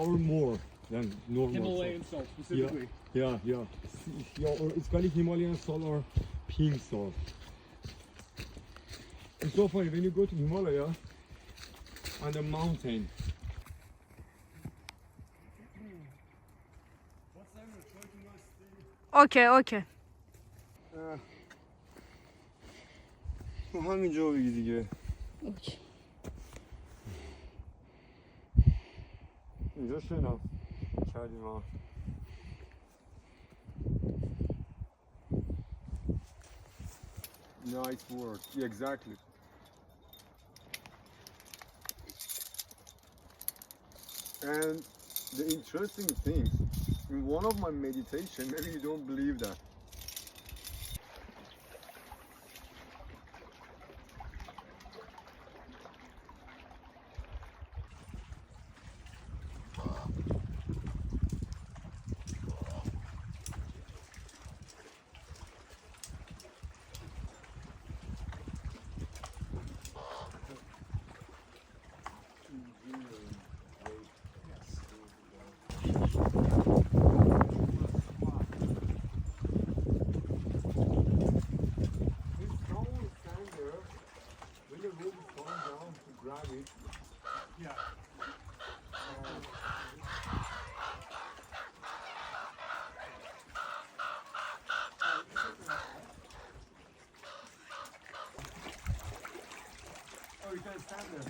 or more than normal Himalayan salt specifically. Yeah. Yeah, or it's called Himalayan salt or pink salt. It's so funny when you go to Himalaya on the mountain. Okay, okay. همین جا بگی دیگه. Okay. اینجا شنا کردیم ها. Nice word. Yeah, exactly. And the interesting thing, in one of my meditation, maybe you don't believe that. Yeah. Oh, you can stand there.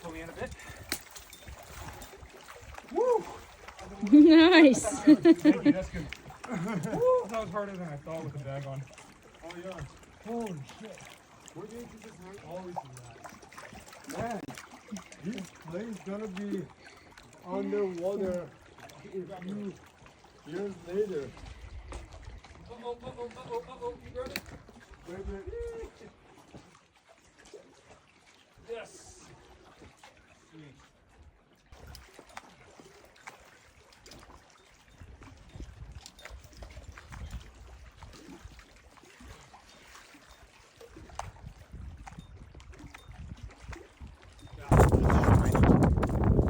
Pull me in a bit. Nice. Thank you, that's good. Woo, that was harder than I thought with the bag on. Oh yeah. Holy shit. We're going to just hang always in that. Man, this place gonna be underwater a few years later. You got it? Wait, wait. Yes. Sweet.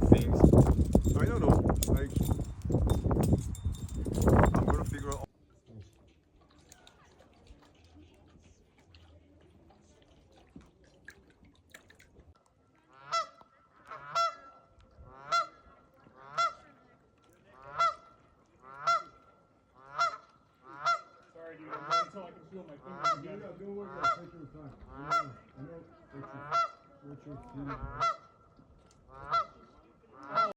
Things. I don't know. Like, I'm gonna figure out. Sorry, dude. I'm waiting until I can feel my fingers again. Don't worry, take your time. I know what you're feeling.